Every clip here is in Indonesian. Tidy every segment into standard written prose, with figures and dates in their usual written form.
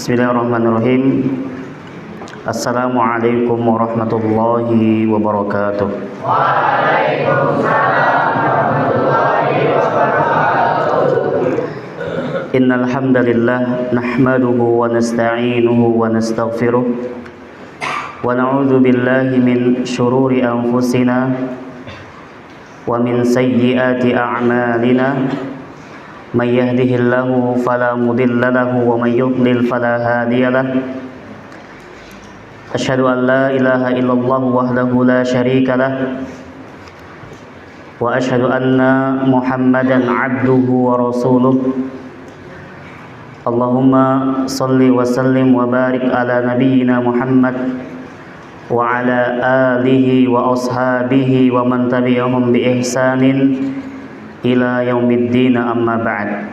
Bismillahirrahmanirrahim. Assalamualaikum warahmatullahi wabarakatuh. Waalaikumsalam warahmatullahi wabarakatuh. Innal hamdalillah nahmaduhu wa nasta'inuhu wa nastaghfiruh wa na'udzu billahi min shururi anfusina wa min sayyiati a'malina. May yahdihillahu fala mudilla lahu wa may yudlil fala hadiya lahu. Asyhadu an la ilaha illallah wahdahu la syarika lah wa asyhadu anna Muhammadan abduhu wa rasuluh. Allahumma salli wa sallim wa barik ala nabiyyina Muhammad wa ala alihi wa ashabihi wa man tabi'ahum bi ihsanin ila yaumiddin, amma ba'd.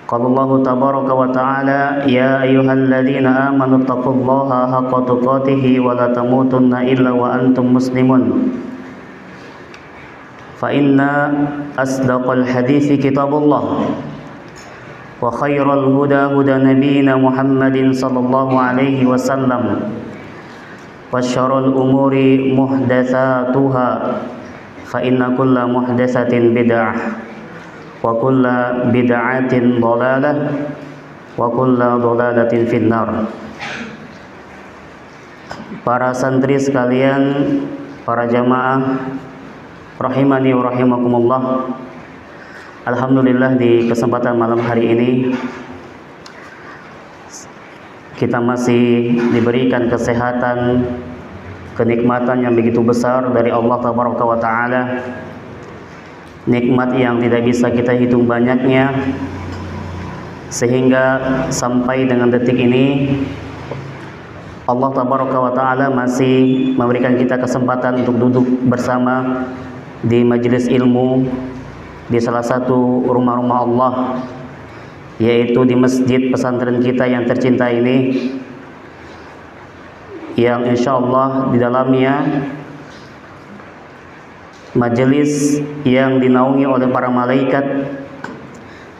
Qala Allah tabaraka wa ta'ala, ya ayyuhalladzina amanu taqullaha haqqa tuqatih wa la tamutunna illa wa antum muslimun. Fa inna asdaqal hadithi kitabullah wa khairal huda huda nabiyyina Muhammadin sallallahu alaihi wasallam wa syarrul umuri muhdatsatuha fa inna kulla muhdatsatin bid'ah wa kulla bid'atin dhalalah wa kulla dhalalatin finnar. Para santri sekalian, para jamaah rahimani wa rahimakumullah. Alhamdulillah, di kesempatan malam hari ini kita masih diberikan kesehatan, kenikmatan yang begitu besar dari Allah Tabaraka wa Ta'ala, nikmat yang tidak bisa kita hitung banyaknya, sehingga sampai dengan detik ini Allah Tabaraka wa Ta'ala masih memberikan kita kesempatan untuk duduk bersama di majelis ilmu di salah satu rumah-rumah Allah, yaitu di masjid pesantren kita yang tercinta ini, yang insya Allah di dalamnya majelis yang dinaungi oleh para malaikat,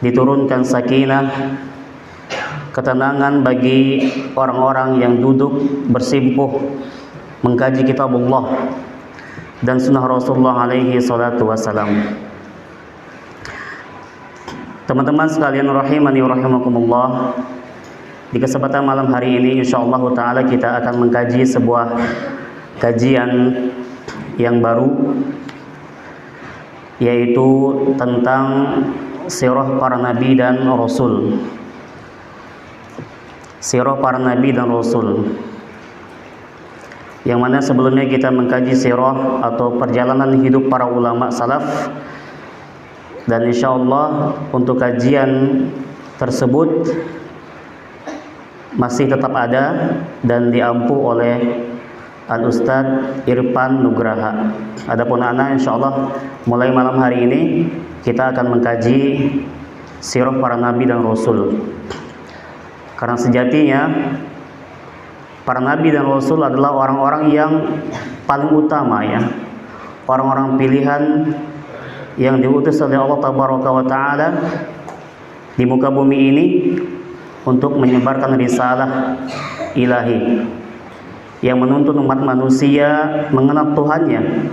diturunkan sakinah, ketenangan bagi orang-orang yang duduk bersimpuh mengkaji kitabullah dan sunnah Rasulullah alaihi salatu wassalam. Teman-teman sekalian rahimani wa rahimakumullah, di kesempatan malam hari ini insyaallah ta'ala kita akan mengkaji sebuah kajian yang baru, yaitu tentang sirah para nabi dan rasul. Sirah para nabi dan rasul, yang mana sebelumnya kita mengkaji sirah atau perjalanan hidup para ulama salaf, dan insyaallah untuk kajian tersebut masih tetap ada dan diampu oleh Al-Ustadz Irfan Nugraha. Adapun anak insyaallah mulai malam hari ini kita akan mengkaji sirah para nabi dan rasul. Karena sejatinya para nabi dan rasul adalah orang-orang yang paling utama, ya, orang-orang pilihan yang diutus oleh Allah Tabaraka wa Ta'ala di muka bumi ini untuk menyebarkan risalah ilahi yang menuntun umat manusia mengenal Tuhannya.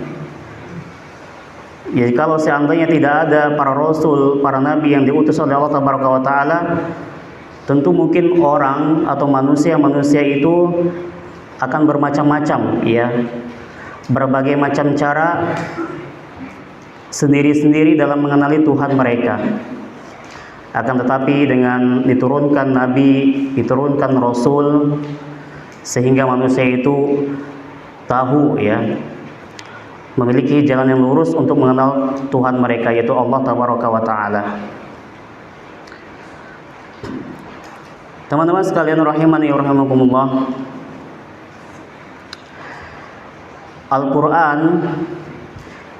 Jadi kalau seandainya tidak ada para rasul, para nabi yang diutus oleh Allah Tabaraka wa Ta'ala, tentu mungkin orang atau manusia itu akan bermacam-macam, ya, berbagai macam cara sendiri-sendiri dalam mengenali Tuhan mereka. Akan tetapi dengan diturunkan nabi, diturunkan rasul, sehingga manusia itu tahu, ya, memiliki jalan yang lurus untuk mengenal Tuhan mereka, yaitu Allah Tabaraka wa Ta'ala. Teman-teman sekalian rahimani wa rahimakumullah, Al-Quran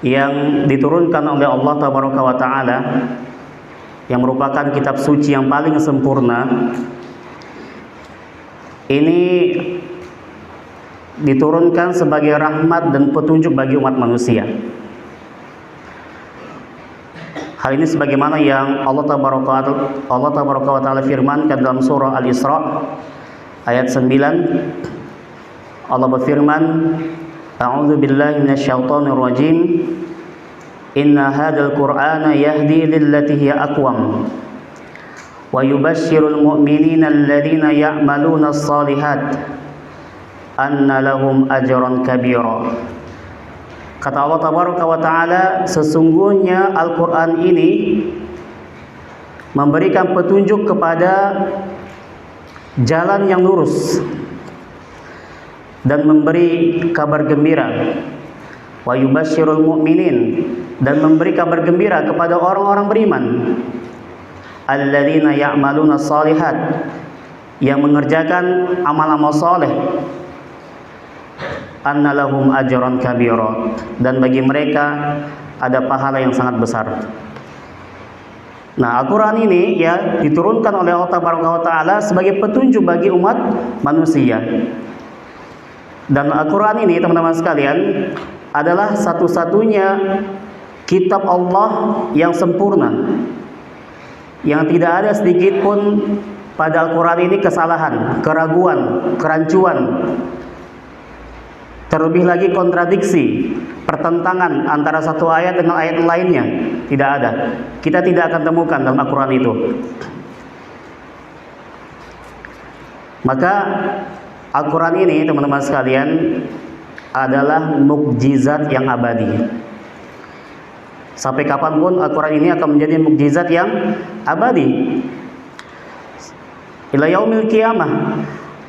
yang diturunkan oleh Allah Tabaraka wa Ta'ala, yang merupakan kitab suci yang paling sempurna, ini diturunkan sebagai rahmat dan petunjuk bagi umat manusia. Hal ini sebagaimana yang Allah Tabaraka wa Ta'ala firmankan dalam surah Al-Isra ayat 9. Allah berfirman, A'udzu billahi minasyaitonir rajim. Inna hadzal Qur'ana yahdi lillati hiya aqwam wa yubashshirul mu'minina alladhina ya'maluna as-shalihat anna lahum ajran kabira. Kata Allah Tabaraka wa Ta'ala, sesungguhnya Al-Quran ini memberikan petunjuk kepada jalan yang lurus dan memberi kabar gembira. Wa yubasyirul mu'minin, dan memberi kabar gembira kepada orang-orang beriman. Alladzina ya'maluna shalihat, yang mengerjakan amal-amal saleh. Anna lahum ajran kabira, dan bagi mereka ada pahala yang sangat besar. Nah, Al-Quran ini ya diturunkan oleh Allah Taala sebagai petunjuk bagi umat manusia. Dan Al-Quran ini, teman-teman sekalian, adalah satu-satunya kitab Allah yang sempurna, yang tidak ada sedikit pun pada Al-Quran ini kesalahan, keraguan, kerancuan, terlebih lagi kontradiksi, pertentangan antara satu ayat dengan ayat lainnya. Tidak ada. Kita tidak akan temukan dalam Al-Quran itu. Maka Al-Quran ini, teman-teman sekalian, adalah mukjizat yang abadi. Sampai kapanpun Al-Quran ini akan menjadi mukjizat yang abadi. Ila yaumil qiyamah,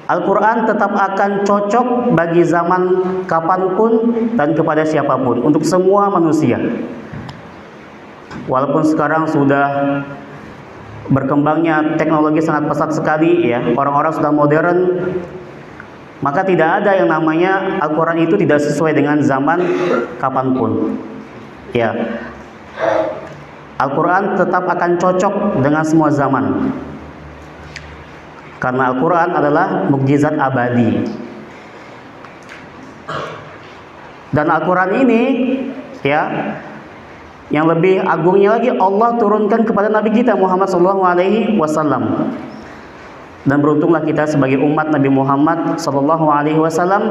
Al-Quran tetap akan cocok bagi zaman kapanpun dan kepada siapapun, untuk semua manusia. Walaupun sekarang sudah berkembangnya teknologi sangat pesat sekali, ya, orang-orang sudah modern, maka tidak ada yang namanya Al-Quran itu tidak sesuai dengan zaman kapanpun. Ya, Al-Quran tetap akan cocok dengan semua zaman. Karena Al-Quran adalah mukjizat abadi. Dan Al-Quran ini, ya, yang lebih agungnya lagi, Allah turunkan kepada Nabi kita Muhammad SAW. Dan beruntunglah kita sebagai umat Nabi Muhammad SAW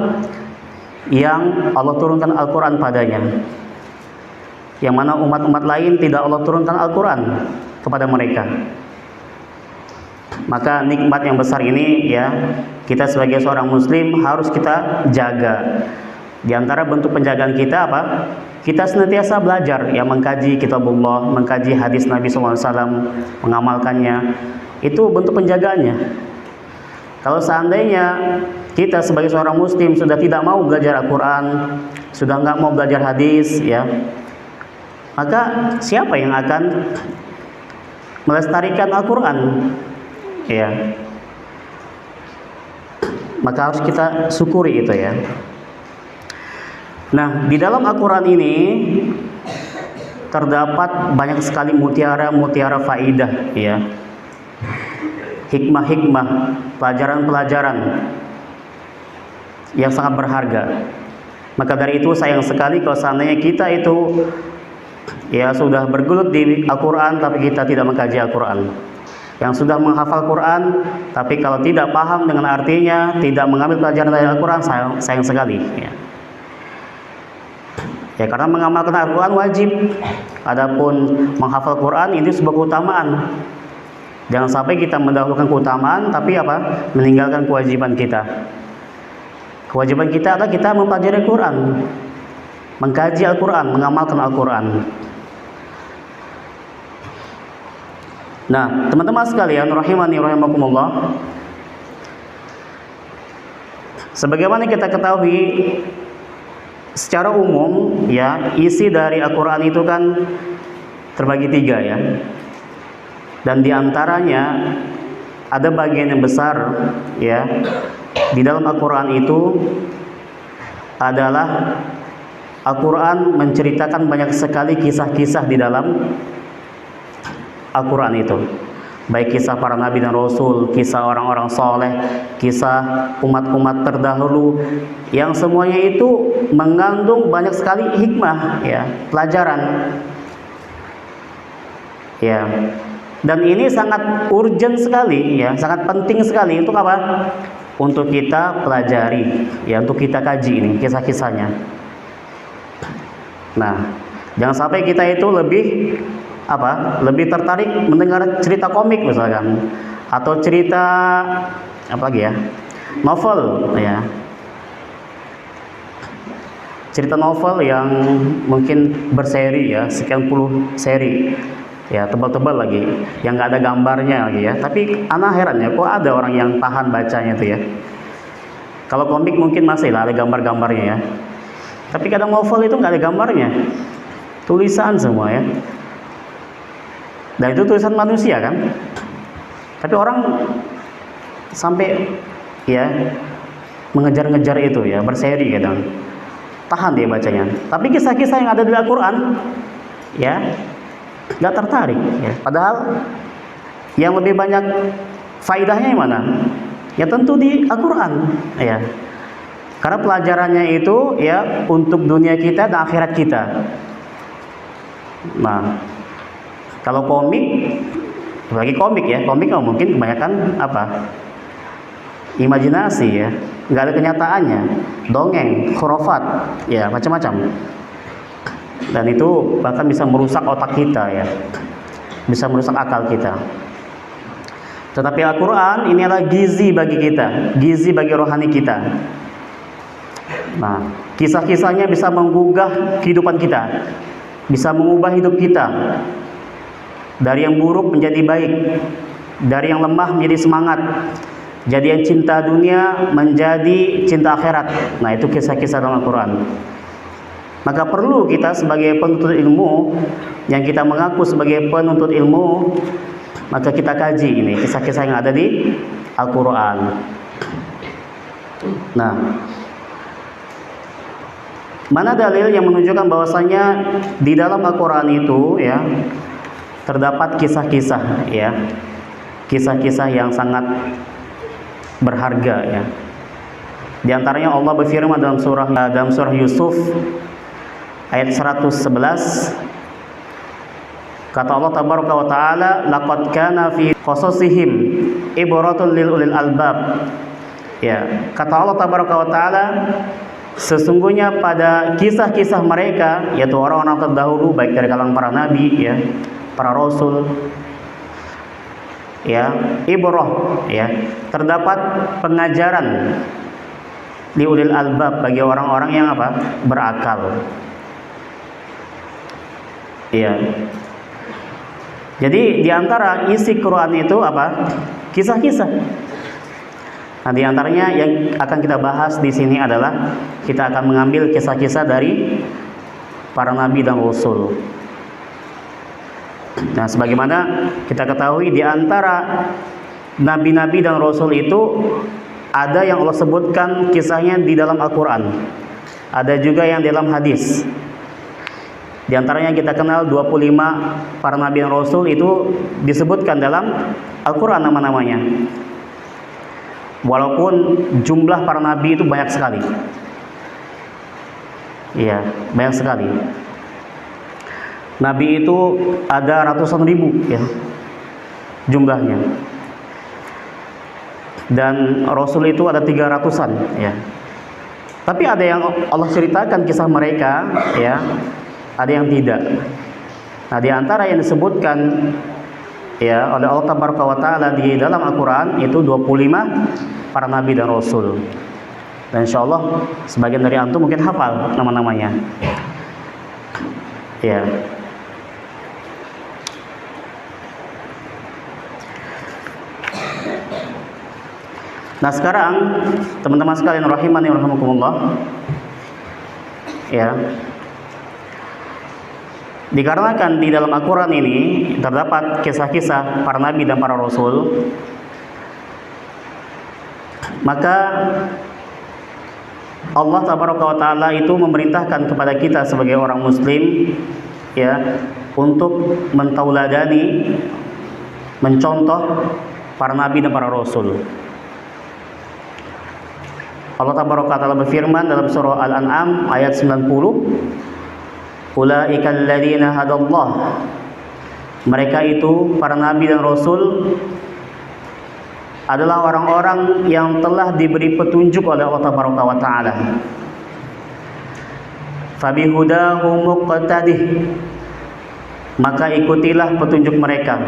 yang Allah turunkan Al-Quran padanya. Yang mana umat-umat lain tidak Allah turunkan Al-Quran kepada mereka. Maka nikmat yang besar ini, ya, kita sebagai seorang muslim harus kita jaga. Di antara bentuk penjagaan kita apa? Kita senantiasa belajar, ya, mengkaji kitabullah, mengkaji hadis Nabi SAW, mengamalkannya. Itu bentuk penjagaannya. Kalau seandainya kita sebagai seorang muslim sudah tidak mau belajar Al-Quran, sudah nggak mau belajar hadis, ya, maka siapa yang akan melestarikan Al-Quran? Ya, maka harus kita syukuri itu, ya. Nah, di dalam Al-Quran ini terdapat banyak sekali mutiara-mutiara faidah, ya, hikmah-hikmah, pelajaran-pelajaran yang sangat berharga. Maka dari itu sayang sekali kalau seandainya kita itu, ya, sudah bergelut di Al-Quran tapi kita tidak mengkaji Al-Quran. Yang sudah menghafal Quran tapi kalau tidak paham dengan artinya, tidak mengambil pelajaran dari Al-Quran, sayang sekali, ya. Ya, karena mengamalkan Al-Quran wajib. Adapun menghafal Quran ini sebuah keutamaan. Jangan sampai kita mendahulukan keutamaan tapi apa? Meninggalkan kewajiban kita. Kewajiban kita adalah kita mempelajari Quran, mengkaji Al-Quran, mengamalkan Al-Quran. Nah, teman-teman sekalian, rahimani rahimakumullah, sebagaimana kita ketahui secara umum, ya, isi dari Al-Quran itu kan terbagi 3, ya. Dan diantaranya ada bagian yang besar, ya, di dalam Al-Quran itu adalah Al-Quran menceritakan banyak sekali kisah-kisah di dalam Al-Quran itu, baik kisah para nabi dan rasul, kisah orang-orang soleh, kisah umat-umat terdahulu, yang semuanya itu mengandung banyak sekali hikmah, ya, pelajaran. Ya. Dan ini sangat urgent sekali ya, sangat penting sekali untuk apa? Untuk kita pelajari, ya, untuk kita kaji ini kisah-kisahnya. Nah, jangan sampai kita itu lebih apa? Lebih tertarik mendengar cerita komik misalkan, atau cerita apa lagi ya? Novel ya. Cerita novel yang mungkin berseri ya, sekian puluh seri. Ya, tebal-tebal lagi, yang nggak ada gambarnya lagi ya. Tapi ana heran ya, kok ada orang yang tahan bacanya itu ya. Kalau komik mungkin masih lah ada gambar-gambarnya ya. Tapi kadang novel itu nggak ada gambarnya, tulisan semua ya. Dan itu tulisan manusia kan. Tapi orang sampai ya mengejar-ngejar itu ya, berseri kadang. Tahan dia bacanya. Tapi kisah-kisah yang ada di Al-Quran ya nggak tertarik ya. Padahal yang lebih banyak faidahnya yang mana? Ya tentu di Al-Quran ya. Karena pelajarannya itu ya untuk dunia kita dan akhirat kita. Nah, kalau komik, lagi komik ya, komik mungkin kebanyakan apa? Imajinasi ya, nggak ada kenyataannya, dongeng, khurafat, ya macam-macam. Dan itu bahkan bisa merusak otak kita ya, bisa merusak akal kita. Tetapi Al-Quran ini adalah gizi bagi kita, gizi bagi rohani kita. Nah, kisah-kisahnya bisa menggugah kehidupan kita, bisa mengubah hidup kita dari yang buruk menjadi baik, dari yang lemah menjadi semangat, jadi yang cinta dunia menjadi cinta akhirat. Nah, itu kisah-kisah dalam Al-Quran. Maka perlu kita sebagai penuntut ilmu, yang kita mengaku sebagai penuntut ilmu, maka kita kaji ini kisah-kisah yang ada di Al-Quran. Nah, mana dalil yang menunjukkan bahwasanya di dalam Al-Quran itu ya terdapat kisah-kisah ya, kisah-kisah yang sangat berharga ya. Di antaranya Allah berfirman dalam surah Yusuf ayat 111, kata Allah tabaraka wa taala, laqad kana fi qasasihim ibratun lil ulil albab. Ya, kata Allah tabaraka wa taala, sesungguhnya pada kisah-kisah mereka, yaitu orang-orang terdahulu baik dari kalangan para nabi ya, para rasul ya, ibrah ya, terdapat pengajaran li ulil albab bagi orang-orang yang apa? Berakal. Iya. Jadi di antara isi Quran itu apa? Kisah-kisah. Nah, di antaranya yang akan kita bahas di sini adalah kita akan mengambil kisah-kisah dari para nabi dan rasul. Nah, sebagaimana kita ketahui di antara nabi-nabi dan rasul itu ada yang Allah sebutkan kisahnya di dalam Al-Quran, ada juga yang di dalam hadis. Di antaranya kita kenal 25 para nabi dan rasul itu disebutkan dalam Al-Quran nama-namanya. Walaupun jumlah para nabi itu banyak sekali. Iya, banyak sekali. Nabi itu ada ratusan ribu ya jumlahnya. Dan rasul itu ada 300-an ya. Tapi ada yang Allah ceritakan kisah mereka ya, ada yang tidak. Nah, di antara yang disebutkan ya oleh Allah tabaraka wa taala di dalam Al-Qur'an itu 25 para nabi dan rasul. Dan insyaallah sebagian dari antum mungkin hafal nama-namanya. Ya. Nah, sekarang teman-teman sekalian rahimani wa rahimakumullah ya, dikarenakan di dalam Al-Quran ini terdapat kisah-kisah para nabi dan para rasul, maka Allah tabaraka wa taala itu memerintahkan kepada kita sebagai orang muslim ya untuk mentauladani, mencontoh para nabi dan para rasul. Allah tabaraka wa taala berfirman dalam surah Al-An'am ayat 90, ulaika alladzina hadallah Mereka itu para nabi dan rasul adalah orang-orang yang telah diberi petunjuk oleh Allah Tabaraka wa Ta'ala. Fabihudahu muqtadih, maka ikutilah petunjuk mereka.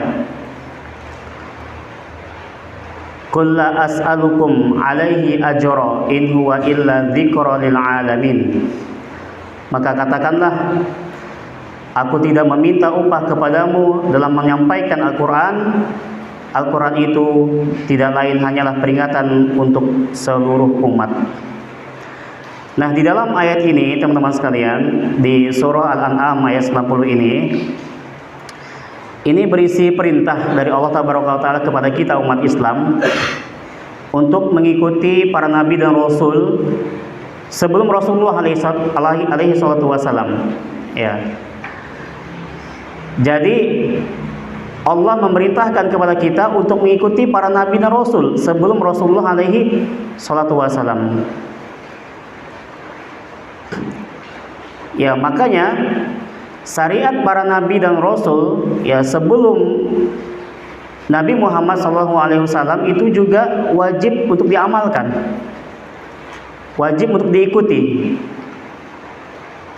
Qul la as'alukum alaihi ajra in huwa illa dzikra lil alamin. Maka katakanlah, aku tidak meminta upah kepadamu dalam menyampaikan Al-Quran. Al-Quran itu tidak lain hanyalah peringatan untuk seluruh umat. Nah, di dalam ayat ini teman-teman sekalian, di surah Al-An'am ayat 90 ini berisi perintah dari Allah Taala kepada kita umat Islam untuk mengikuti para nabi dan rasul sebelum Rasulullah alaihi salatu wasallam. Ya. Jadi Allah memerintahkan kepada kita untuk mengikuti para nabi dan rasul sebelum Rasulullah alaihi salatu wasallam. Ya, makanya syariat para nabi dan rasul ya sebelum Nabi Muhammad SAW itu juga wajib untuk diamalkan, wajib untuk diikuti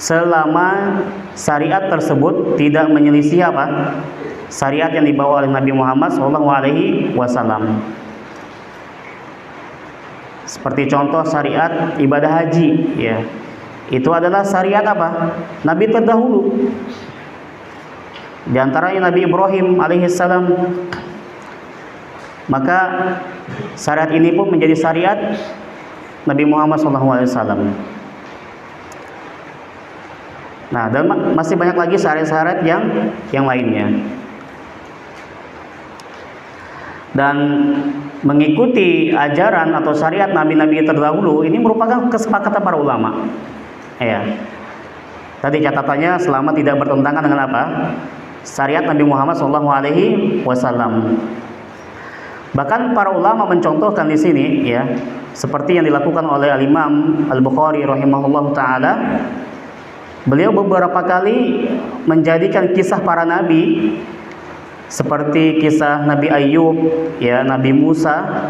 selama syariat tersebut tidak menyelisih apa? Syariat yang dibawa oleh Nabi Muhammad SAW. Seperti contoh syariat ibadah haji, ya. Itu adalah syariat apa? Nabi terdahulu. Di antaranya Nabi Ibrahim alaihissalam. Maka syariat ini pun menjadi syariat Nabi Muhammad SAW. Nah, dan masih banyak lagi syariat-syariat yang lainnya. Dan mengikuti ajaran atau syariat nabi-nabi terdahulu ini merupakan kesepakatan para ulama. Ya. Tadi catatannya selama tidak bertentangan dengan apa? Syariat Nabi Muhammad SAW. Bahkan para ulama mencontohkan di sini, ya, seperti yang dilakukan oleh Al-Imam Al-Bukhari rahimahullah taala. Beliau beberapa kali menjadikan kisah para nabi seperti kisah Nabi Ayub, ya, Nabi Musa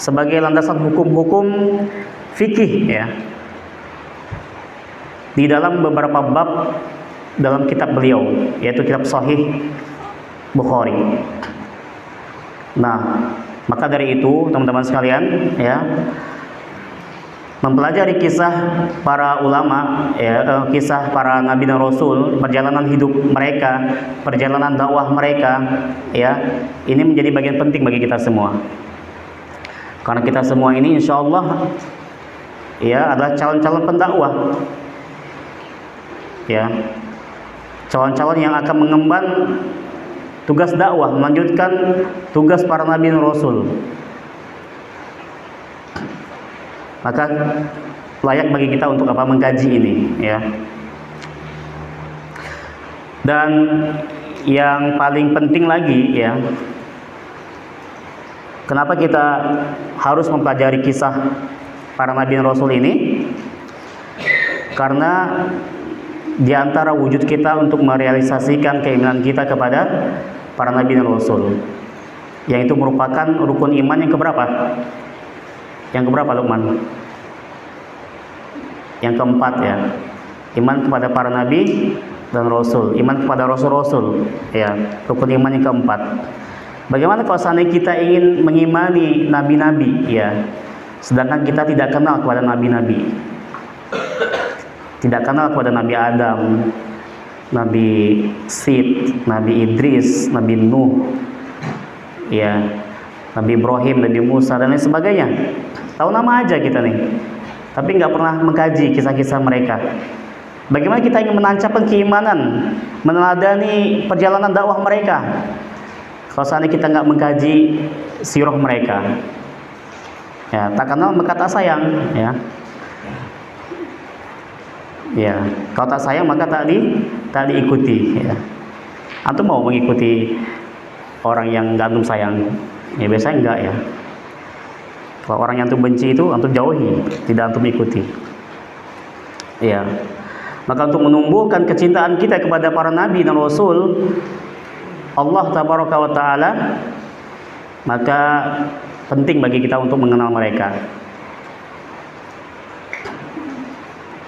sebagai landasan hukum-hukum fikih, ya, di dalam beberapa bab dalam kitab beliau, yaitu kitab Sahih Bukhari. Nah, maka dari itu teman-teman sekalian, ya, mempelajari kisah para ulama, ya, kisah para nabi dan rasul, perjalanan hidup mereka, perjalanan dakwah mereka, ya, ini menjadi bagian penting bagi kita semua. Karena kita semua ini insya Allah, ya, adalah calon-calon pendakwah, ya, calon-calon yang akan mengemban tugas dakwah, melanjutkan tugas para nabi dan rasul. Maka layak bagi kita untuk apa? Mengkaji ini, ya. Dan yang paling penting lagi, ya, kenapa kita harus mempelajari kisah para nabi dan rasul ini? Karena di antara wujud kita untuk merealisasikan keimanan kita kepada para nabi dan rasul, yang itu merupakan rukun iman yang keberapa? Yang keberapa, Luqman? Yang keempat, ya. Iman kepada para nabi dan rasul, iman kepada rasul-rasul, ya, rukun iman yang keempat. Bagaimana kalau seandainya kita ingin mengimani nabi-nabi, ya, sedangkan kita tidak kenal kepada nabi-nabi, tidak kenal kepada Nabi Adam, Nabi Sid, Nabi Idris, Nabi Nuh, ya, Nabi Ibrahim, Nabi Musa, dan lain sebagainya. Tahu nama aja kita nih, tapi nggak pernah mengkaji kisah-kisah mereka. Bagaimana kita ingin menancapkan keimanan, meneladani perjalanan dakwah mereka, kalau seandainya kita nggak mengkaji sirah mereka, ya, tak kenal maka tak sayang, ya. Ya, kalau tak sayang maka tak diikuti, ya. Antum mau mengikuti orang yang nggak antum sayang? Ya biasanya enggak, ya. Kalau orang yang antum benci itu antum jauhi, tidak antum ikuti. Ya. Maka untuk menumbuhkan kecintaan kita kepada para nabi dan rasul, Allah tabaraka wa taala, maka penting bagi kita untuk mengenal mereka.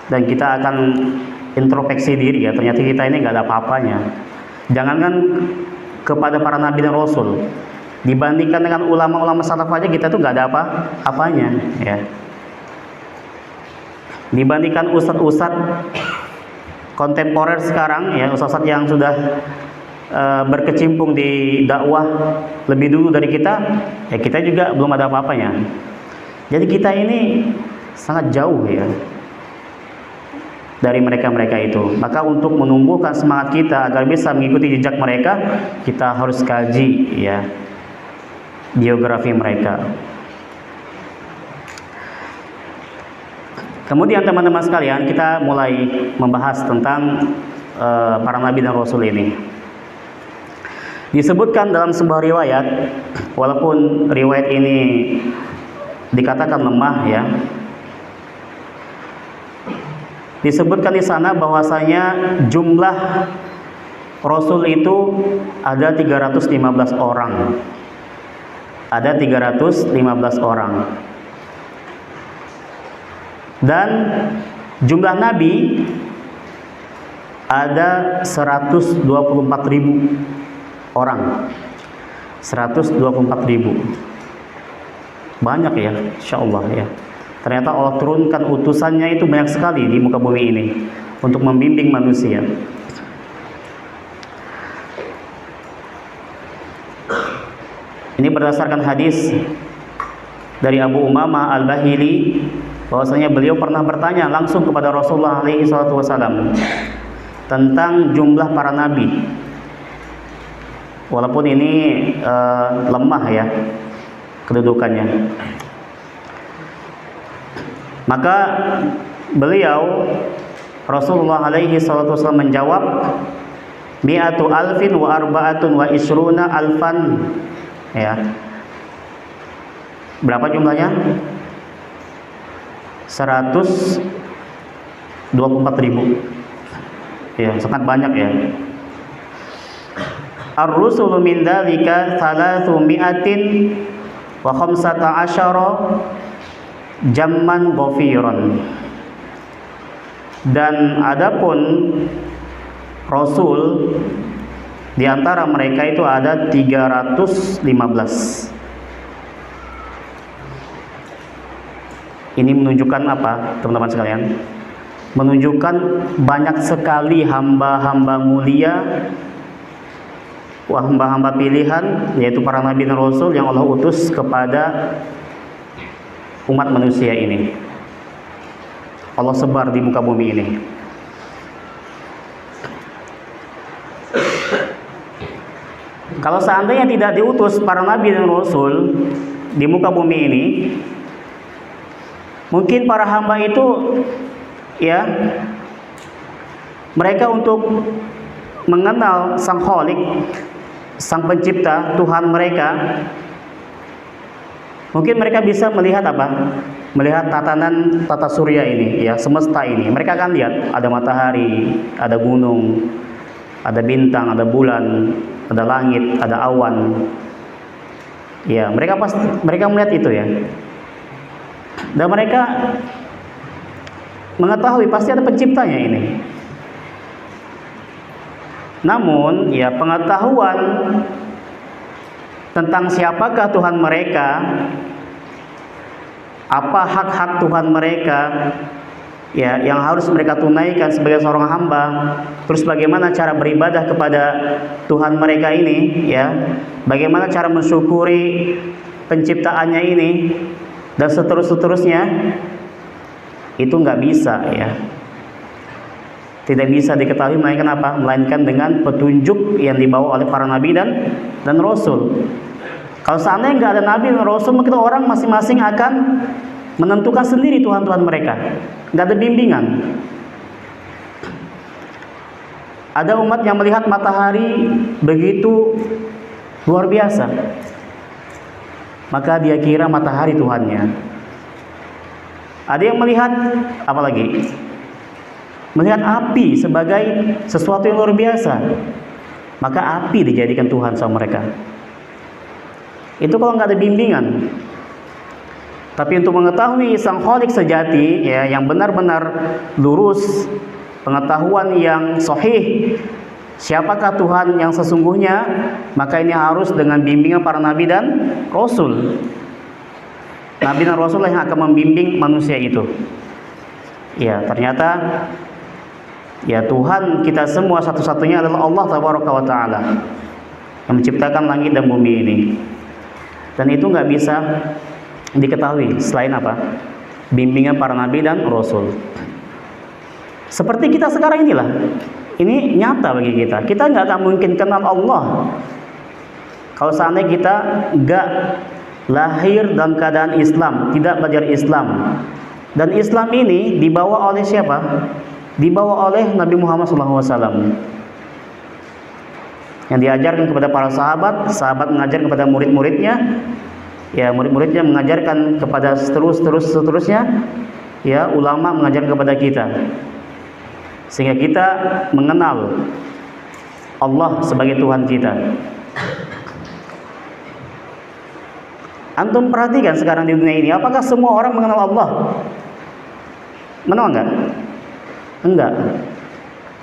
Dan kita akan introspeksi diri ya, ternyata kita ini nggak ada apa-apanya. Jangankan kepada para nabi dan rasul, dibandingkan dengan ulama-ulama salaf aja kita tuh nggak ada apa-apanya ya. Dibandingkan ustadz-ustadz kontemporer sekarang ya, ustadz yang sudah berkecimpung di dakwah lebih dulu dari kita, ya kita juga belum ada apa-apanya. Jadi kita ini sangat jauh ya dari mereka-mereka itu. Maka untuk menumbuhkan semangat kita agar bisa mengikuti jejak mereka, kita harus kaji ya biografi mereka. Kemudian teman-teman sekalian, kita mulai membahas tentang para nabi dan rasul ini. Disebutkan dalam sebuah riwayat, walaupun riwayat ini dikatakan lemah ya, disebutkan di sana bahwasanya jumlah rasul itu ada 315 orang. Ada 315 orang. Dan jumlah nabi ada 124.000 orang. 124.000. Banyak ya, insyaallah ya. Ternyata Allah turunkan utusannya itu banyak sekali di muka bumi ini untuk membimbing manusia. Ini berdasarkan hadis dari Abu Umamah Al-Bahili, bahwasanya beliau pernah bertanya langsung kepada Rasulullah SAW tentang jumlah para nabi. Walaupun ini lemah ya kedudukannya. Maka beliau Rasulullah SAW menjawab, mi'atu alfin wa arba'atun wa isruna alfan ya. Berapa jumlahnya? 124.000 ya, sangat banyak ya. Ar-rusulu min dzalika 300 wa 15 jamman ghafiran. Dan adapun rasul di antara mereka itu ada 315. Ini menunjukkan apa, teman-teman sekalian? Menunjukkan banyak sekali hamba-hamba mulia, hamba-hamba pilihan, yaitu para nabi dan rasul yang Allah utus kepada umat manusia ini. Allah sebar di muka bumi ini. Kalau seandainya tidak diutus para nabi dan rasul di muka bumi ini, mungkin para hamba itu ya, mereka untuk mengenal Sang Khalik, Sang Pencipta, Tuhan mereka, mungkin mereka bisa melihat apa? Melihat tatanan tata surya ini, ya, semesta ini. Mereka akan lihat ada matahari, ada gunung, ada bintang, ada bulan, ada langit, ada awan. Ya, mereka melihat itu ya. Dan mereka mengetahui pasti ada penciptanya ini. Namun, ya, pengetahuan tentang siapakah Tuhan mereka, apa hak-hak Tuhan mereka, ya, yang harus mereka tunaikan sebagai seorang hamba, terus bagaimana cara beribadah kepada Tuhan mereka ini, ya, bagaimana cara mensyukuri penciptaannya ini, dan seterusnya, itu nggak bisa, ya, tidak bisa diketahui melainkan apa? Melainkan dengan petunjuk yang dibawa oleh para nabi dan rasul. Kalau seandainya nggak ada nabi dan rasul, mungkin orang masing-masing akan menentukan sendiri Tuhan-Tuhan mereka. Nggak ada bimbingan. Ada umat yang melihat matahari begitu luar biasa, maka dia kira matahari Tuhannya. Ada yang melihat apa lagi? Melihat api sebagai sesuatu yang luar biasa. maka api dijadikan Tuhan sama mereka. Itu kalau nggak ada bimbingan. Tapi untuk mengetahui sang Khalik sejati, ya, yang benar-benar lurus, pengetahuan yang sahih, siapakah Tuhan yang sesungguhnya, maka ini harus dengan bimbingan para nabi dan rasul. Nabi dan rasul yang akan membimbing manusia itu. Ya, ternyata ya Tuhan kita semua satu-satunya adalah Allah Tabaraka wa Ta'ala yang menciptakan langit dan bumi ini. Dan itu nggak bisa diketahui selain apa? Bimbingan para nabi dan rasul. Seperti kita sekarang inilah. Ini nyata bagi kita. Kita nggak akan mungkin kenal Allah kalau seandainya kita nggak lahir dalam keadaan Islam, tidak belajar Islam. Dan Islam ini dibawa oleh siapa? Dibawa oleh Nabi Muhammad SAW. Yang diajarkan kepada para sahabat, sahabat mengajar kepada murid-muridnya, ya murid-muridnya mengajarkan kepada seterusnya, ya ulama mengajarkan kepada kita, sehingga kita mengenal Allah sebagai Tuhan kita. Antum perhatikan sekarang di dunia ini, apakah semua orang mengenal Allah? Mengenal enggak? Enggak.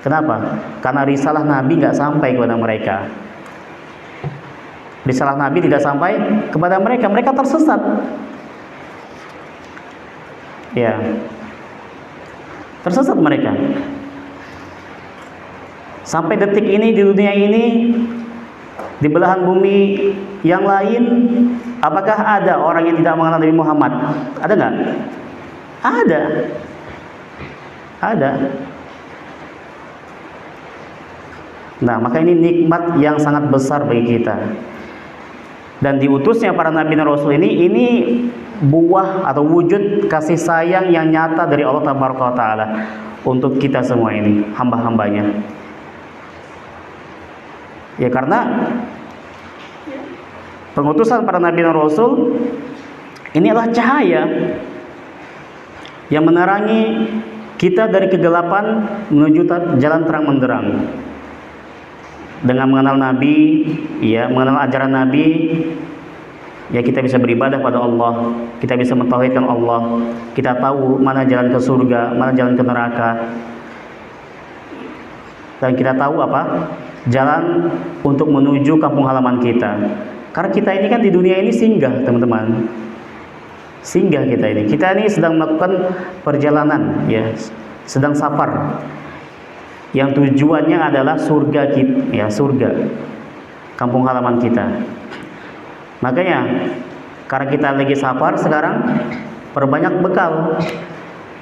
Kenapa? Karena risalah Nabi nggak sampai kepada mereka. Risalah Nabi tidak sampai kepada mereka. Mereka tersesat. Ya, tersesat mereka. Sampai detik ini di dunia ini, di belahan bumi yang lain, apakah ada orang yang tidak mengenal Nabi Muhammad? Ada nggak? Ada. Ada. Nah, maka ini nikmat yang sangat besar bagi kita. Dan diutusnya para nabi dan rasul ini buah atau wujud kasih sayang yang nyata dari Allah Taala untuk kita semua ini, hamba-hambanya. Ya, karena pengutusan para nabi dan rasul ini adalah cahaya yang menerangi kita dari kegelapan menuju jalan terang menderang. Dengan mengenal Nabi, ya, mengenal ajaran Nabi, ya kita bisa beribadah pada Allah, kita bisa mentauhidkan Allah, kita tahu mana jalan ke surga, mana jalan ke neraka, dan kita tahu apa jalan untuk menuju kampung halaman kita. Karena kita ini kan di dunia ini singgah, teman-teman. Singgah kita ini sedang melakukan perjalanan, ya, sedang safar. Yang tujuannya adalah surga kita, ya, surga, kampung halaman kita. Makanya karena kita lagi safar sekarang, perbanyak bekal,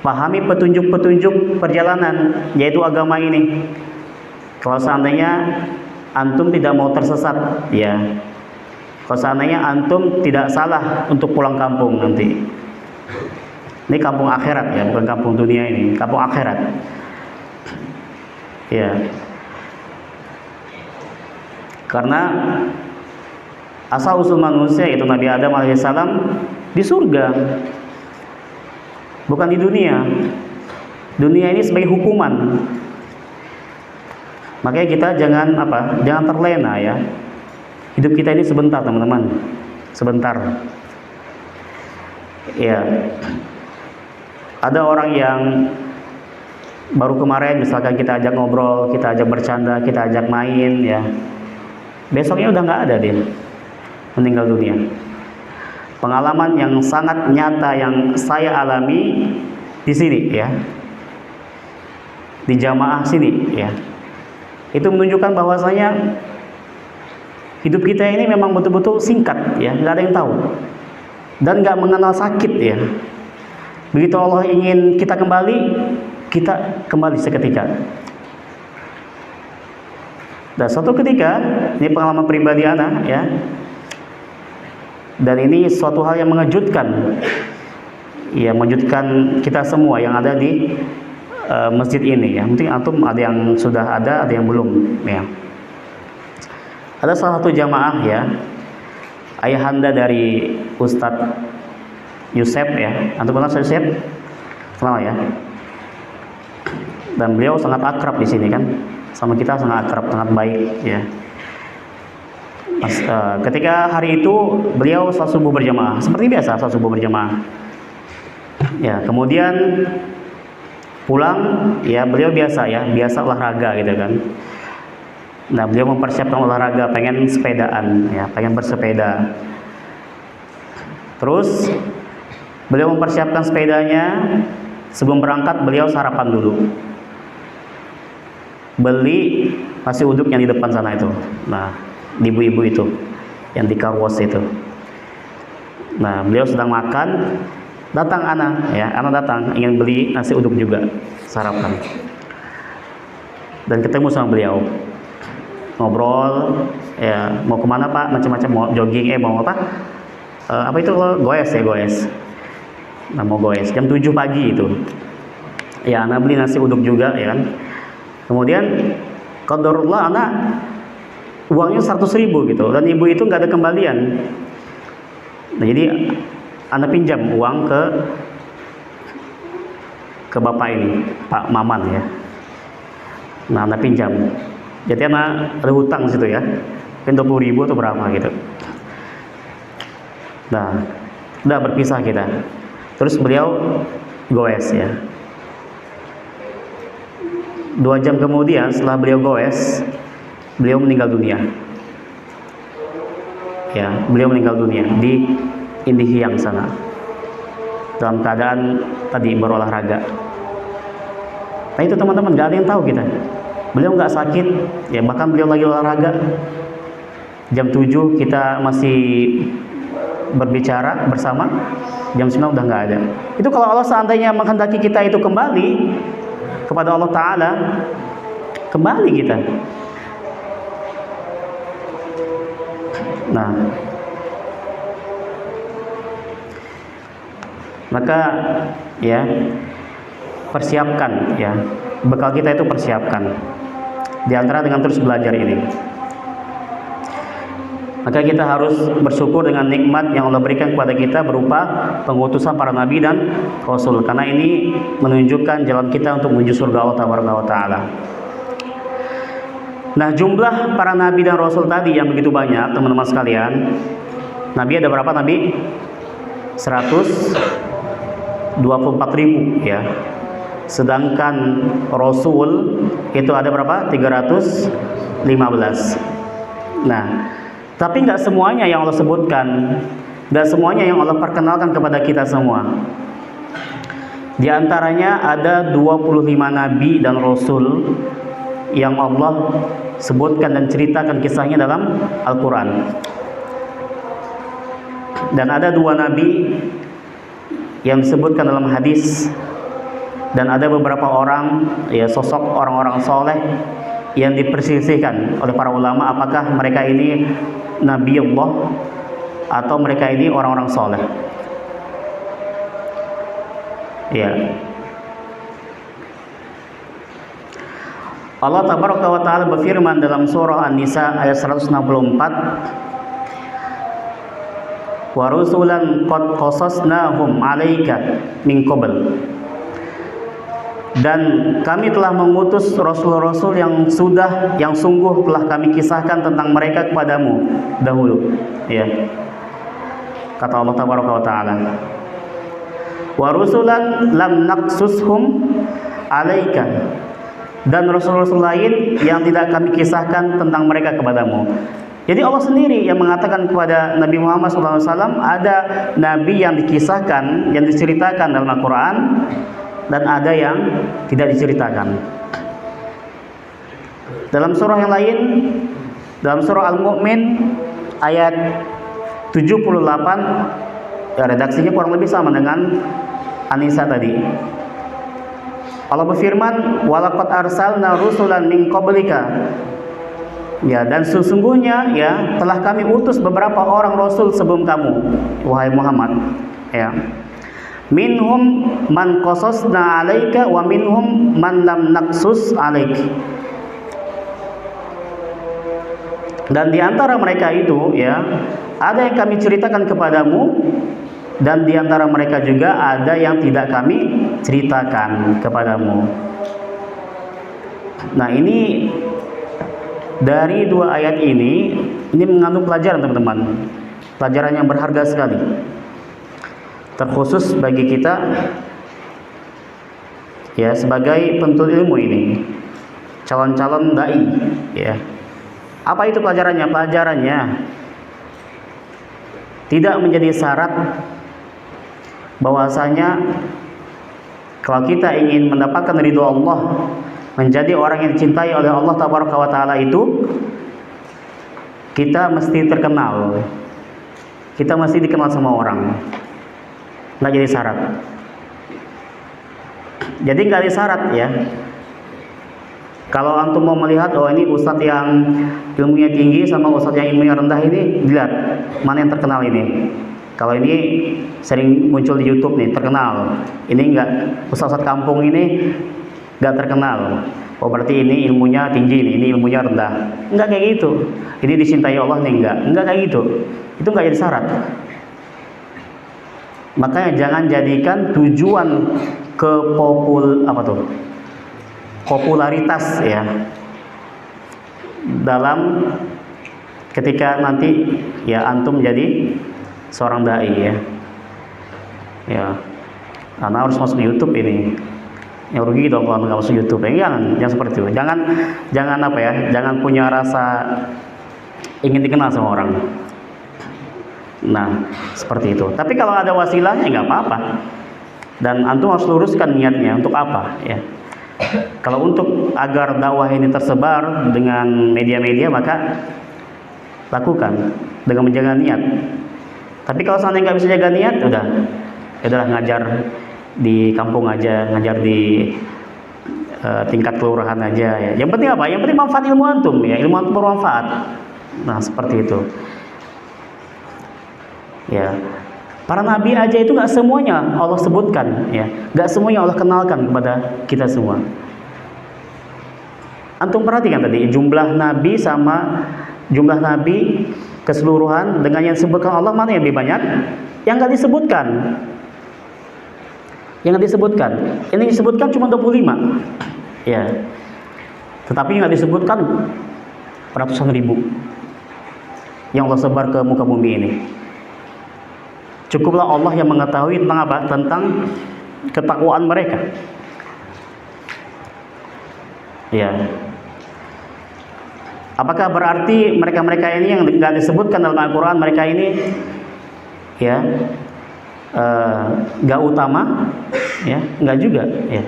pahami petunjuk-petunjuk perjalanan, yaitu agama ini. Kalau seandainya antum tidak mau tersesat, ya, kalau seandainya antum tidak salah untuk pulang kampung nanti. Ini kampung akhirat, ya, bukan kampung dunia ini, kampung akhirat. Ya, karena asal usul manusia itu Nabi Adam alaihissalam di surga, bukan di dunia. Dunia ini sebagai hukuman. Makanya kita jangan terlena, ya. Hidup kita ini sebentar, teman-teman, sebentar. Ya, ada orang yang baru kemarin misalkan kita ajak ngobrol, kita ajak bercanda, kita ajak main, ya, besoknya udah nggak ada, dia meninggal dunia. Pengalaman yang sangat nyata yang saya alami di sini, ya, di jamaah sini, ya, itu menunjukkan bahwasanya hidup kita ini memang betul-betul singkat, ya, nggak ada yang tahu dan nggak mengenal sakit, ya. Begitu Allah ingin kita kembali seketika. Dan suatu ketika, ini pengalaman pribadi ana, ya, dan ini suatu hal yang mengejutkan, ya, mengejutkan kita semua yang ada di masjid ini, ya. Mungkin antum ada yang sudah ada yang belum, ya. Ada salah satu jamaah, ya, ayahanda dari Ustadz Yusef, ya. Antum kenal Ustadz Yusef? Kenal, ya. Dan beliau sangat akrab di sini kan, sama kita sangat akrab, sangat baik, ya. Ketika hari itu beliau sholat subuh berjamaah, seperti biasa sholat subuh berjamaah. Ya, kemudian pulang, ya beliau biasa olahraga gitu kan. Nah, beliau mempersiapkan olahraga, pengen sepedaan, ya, pengen bersepeda. Terus beliau mempersiapkan sepedanya. Sebelum berangkat beliau sarapan dulu. Beli nasi uduk yang di depan sana itu. Nah, di ibu-ibu itu yang di car wash itu. Nah, beliau sedang makan, datang anak datang ingin beli nasi uduk juga, sarapan. Dan ketemu sama beliau. Ngobrol, ya, mau kemana Pak? Macam-macam, mau jogging, mau apa? Apa itu goes. Nah, mau goes jam 7 pagi itu. Ya, anak beli nasi uduk juga, ya kan. Kemudian qadarullah anak uangnya 100.000 gitu, dan ibu itu nggak ada kembalian. Nah, jadi anak pinjam uang ke bapak ini, Pak Maman ya. Nah, anak pinjam. Jadi anak ada hutang di situ ya, 20.000 atau berapa gitu. Nah, udah berpisah kita. Terus beliau goes ya. 2 jam kemudian setelah beliau goes, beliau meninggal dunia. Ya, beliau meninggal dunia di Indihiyang sana. Dalam keadaan tadi berolahraga. Nah, itu teman-teman, nggak ada yang tahu kita. Beliau nggak sakit, ya, bahkan beliau lagi olahraga. Jam 7 kita masih berbicara bersama, jam 9 udah nggak ada. Itu kalau Allah seandainya menghendaki kita itu kembali kepada Allah Ta'ala, kembali kita. Nah, maka ya persiapkan ya, bekal kita itu persiapkan. Di antara dengan terus belajar ini. Maka kita harus bersyukur dengan nikmat yang Allah berikan kepada kita berupa pengutusan para nabi dan rasul, karena ini menunjukkan jalan kita untuk menuju surga Allah Taala. Nah, jumlah para nabi dan rasul tadi yang begitu banyak, teman-teman sekalian. Nabi ada berapa nabi? 124.000 ya. Sedangkan rasul itu ada berapa? 315. Nah, tapi nggak semuanya yang Allah sebutkan, nggak semuanya yang Allah perkenalkan kepada kita semua. Di antaranya ada 25 nabi dan rasul yang Allah sebutkan dan ceritakan kisahnya dalam Al-Quran. Dan ada 2 nabi yang disebutkan dalam hadis. Dan ada beberapa orang, ya, sosok orang-orang soleh yang diperselisihkan oleh para ulama apakah mereka ini Nabi Allah atau mereka ini orang-orang soleh. Ya. Allah Tabaraka wa Ta'ala berfirman dalam surah An-Nisa ayat 164, wa rusulan qad qasasnahum 'alaika min qabl. Dan kami telah mengutus rasul-rasul yang sungguh telah kami kisahkan tentang mereka kepadamu dahulu. Ya. Kata Allah Tabaraka wa Ta'ala, wa rusulan lam naqsushum 'alaika. Dan rasul-rasul lain yang tidak kami kisahkan tentang mereka kepadamu. Jadi Allah sendiri yang mengatakan kepada Nabi Muhammad SAW, ada nabi yang dikisahkan, yang diceritakan dalam Al-Quran, dan ada yang tidak diceritakan. Dalam surah yang lain, dalam surah Al-Mu'min ayat 78, ya, redaksinya kurang lebih sama dengan An-Nisa tadi. Allah berfirman, walaqad arsalna rusulan min qablika. Ya, dan sesungguhnya ya telah kami utus beberapa orang rasul sebelum kamu, wahai Muhammad. Ya. Minhum man qasasna 'alaika wa minhum man lam naqsus 'alaik. Dan di antara mereka itu ya ada yang kami ceritakan kepadamu, dan di antara mereka juga ada yang tidak kami ceritakan kepadamu. Nah, ini dari 2 ayat ini Ini mengandung pelajaran teman-teman, pelajaran yang berharga sekali, terkhusus bagi kita ya sebagai penuntut ilmu ini, calon-calon dai ya. Apa itu pelajarannya? Pelajarannya tidak menjadi syarat bahwasanya kalau kita ingin mendapatkan ridho Allah, menjadi orang yang dicintai oleh Allah Tabaraka wa Ta'ala itu, kita mesti terkenal, kita mesti dikenal sama orang. Nggak jadi syarat. Jadi nggak ada syarat ya. Kalau antum mau melihat, oh ini ustadz yang ilmunya tinggi sama ustadz yang ilmunya rendah, ini dilihat mana yang terkenal ini. Kalau ini sering muncul di YouTube nih, terkenal. Ini enggak, ustadz kampung ini enggak terkenal. Oh berarti ini ilmunya tinggi nih, ini ilmunya rendah. Enggak kayak gitu. Ini dicintai Allah nih, enggak kayak gitu. Itu enggak jadi syarat. Makanya jangan jadikan tujuan ke popularitas ya dalam ketika nanti ya antum jadi seorang dai ya. Ya, karena harus masuk YouTube ini. Yang rugi dong kalau nggak masuk YouTube. Jangan seperti itu. Jangan apa ya? Jangan punya rasa ingin dikenal sama orang. Nah, seperti itu. Tapi kalau ada wasilahnya nggak apa-apa. Dan antum harus luruskan niatnya untuk apa ya. Kalau untuk agar dakwah ini tersebar dengan media-media, maka lakukan dengan menjaga niat. Tapi kalau seandainya nggak bisa jaga niat, udahlah ngajar di kampung aja, ngajar di tingkat kelurahan aja ya. Yang penting apa? Yang penting manfaat ilmu antum ya, ilmu antum bermanfaat. Nah, seperti itu. Ya. Para nabi aja itu nggak semuanya Allah sebutkan ya, nggak semuanya Allah kenalkan kepada kita semua. Antum perhatikan tadi jumlah nabi sama jumlah nabi keseluruhan dengan yang disebutkan Allah, mana yang lebih banyak? Yang nggak disebutkan. Yang nggak disebutkan. Ini disebutkan cuma 25. Ya. Tetapi nggak disebutkan ratusan ribu yang Allah sebar ke muka bumi ini. Cukuplah Allah yang mengetahui tentang apa? Tentang ketakwaan mereka. Ya. Apakah berarti mereka-mereka ini yang tidak disebutkan dalam Al-Quran, mereka ini ya nggak utama? Ya, nggak juga. Ya.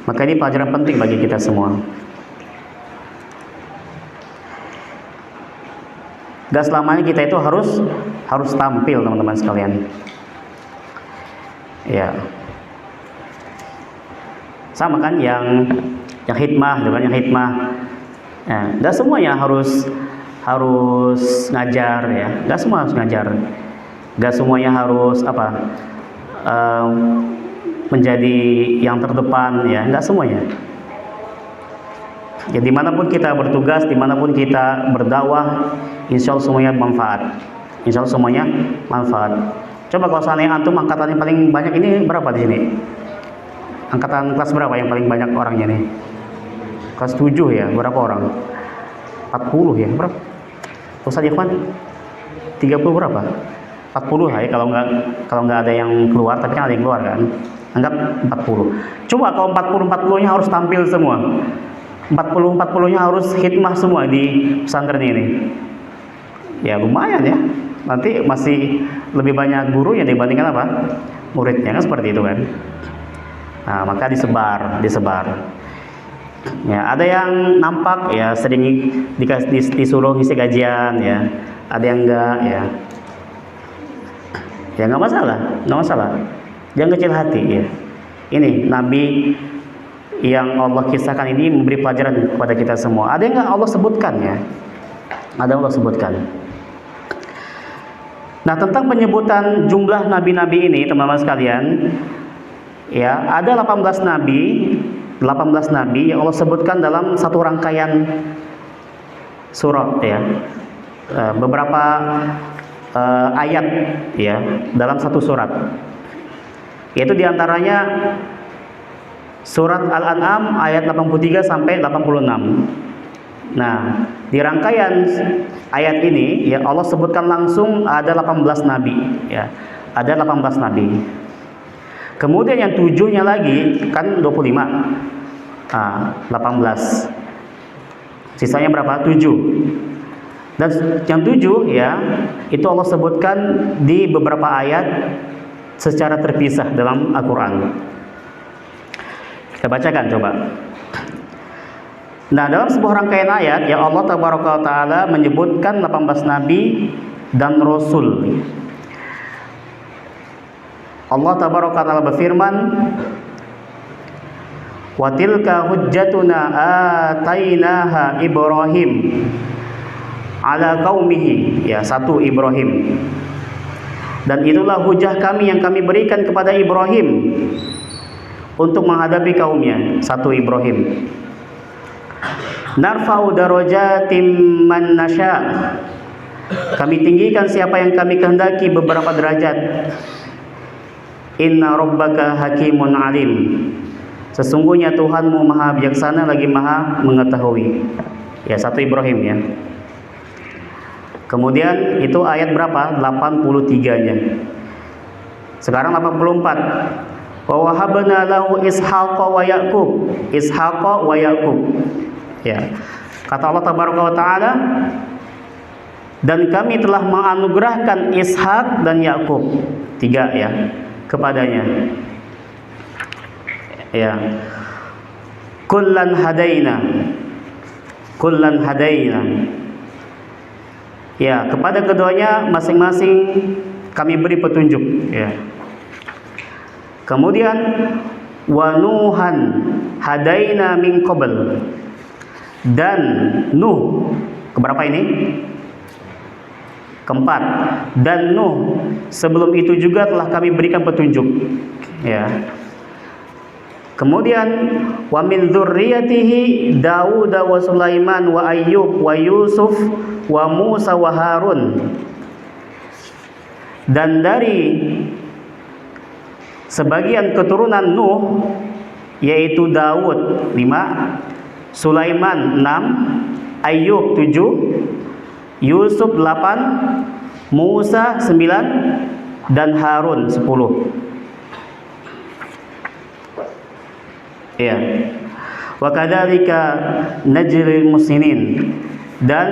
Maka ini pelajaran penting bagi kita semua. Gak selamanya kita itu harus tampil, teman-teman sekalian. Ya. Sama kan yang hikmah, dengan yang hikmah. Ya, gak semuanya harus ngajar ya. Gak semua harus ngajar. Gak semuanya harus menjadi yang terdepan ya. Gak semuanya. Ya, dimanapun kita bertugas, dimanapun kita berdakwah, insya Allah semuanya manfaat. Insya Allah semuanya manfaat. Coba kalau seandainya antum angkatan yang paling banyak ini berapa di sini? Angkatan kelas berapa yang paling banyak orangnya nih? Kelas 7 ya, berapa orang? 40 ya, berapa? Ustaz Ikhwan 30 berapa? 40 ya, kalau nggak ada yang keluar, tapi kan ada yang keluar kan? Anggap 40. Coba kalau 40-40-nya harus tampil semua. 40-40-nya harus khidmah semua di pesantren ini. Ya lumayan ya. Nanti masih lebih banyak gurunya dibandingkan apa? Muridnya kan, seperti itu kan. Nah, maka disebar. Ya, ada yang nampak ya sering disuruh ngisi kajian ya. Ada yang enggak ya. Ya nggak masalah. Jangan kecil hati ya. Ini Nabi yang Allah kisahkan ini memberi pelajaran kepada kita semua. Ada yang nggak Allah sebutkan ya? Ada yang Allah sebutkan. Nah, tentang penyebutan jumlah nabi-nabi ini, teman-teman sekalian, ya ada 18 nabi yang Allah sebutkan dalam satu rangkaian surat ya. Beberapa ayat ya dalam satu surat. Yaitu diantaranya Surat Al-An'am ayat 83 sampai 86. Nah, di rangkaian ayat ini ya Allah sebutkan langsung ada 18 nabi ya. Ada 18 nabi. Kemudian yang 7-nya lagi kan 25. Nah, 18. Sisanya berapa? 7. Dan yang 7 ya, itu Allah sebutkan di beberapa ayat secara terpisah dalam Al-Qur'an. Kita bacakan coba. Nah, dalam sebuah rangkaian ayat ya Allah Tabaraka wa Ta'ala menyebutkan 18 nabi dan rasul. Allah Tabaraka wa Ta'ala berfirman, "Wa tilka hujjatuna atainaha Ibrahim ala qaumihi." Ya, 1 Ibrahim. Dan itulah hujah kami yang kami berikan kepada Ibrahim untuk menghadapi kaumnya. 1 Ibrahim. Narfa'u darajatim man nasya. Kami tinggikan siapa yang kami kehendaki beberapa derajat. Inna rabbaka hakimun alim. Sesungguhnya Tuhanmu maha bijaksana lagi maha mengetahui. Ya, 1 Ibrahim ya. Kemudian itu ayat berapa? 83-nya. Sekarang 84. Wa wahabna lahu Ishaqa wa Yaqub. Ishaqa wa Yaqub. Ya. Kata Allah Tabaraka wa Ta'ala, dan kami telah menganugerahkan Ishak dan Yakub, 3 ya, kepadanya. Ya. Kullan hadaina. Kullan hadaina. Ya, kepada keduanya masing-masing kami beri petunjuk, ya. Kemudian wa Nuhan hadaina min qabl. Dan Nuh, keberapa ini? Keempat. Dan Nuh sebelum itu juga telah kami berikan petunjuk, ya. Kemudian wa min dzurriyyatihi Daud wa Sulaiman wa Ayyub wa Yusuf wa Musa wa Harun. Dan dari sebagian keturunan Nuh yaitu Daud 5, Sulaiman 6, Ayyub 7, Yusuf 8, Musa 9, dan Harun 10. Ya. Wa kadzalika najril muhsinin. Dan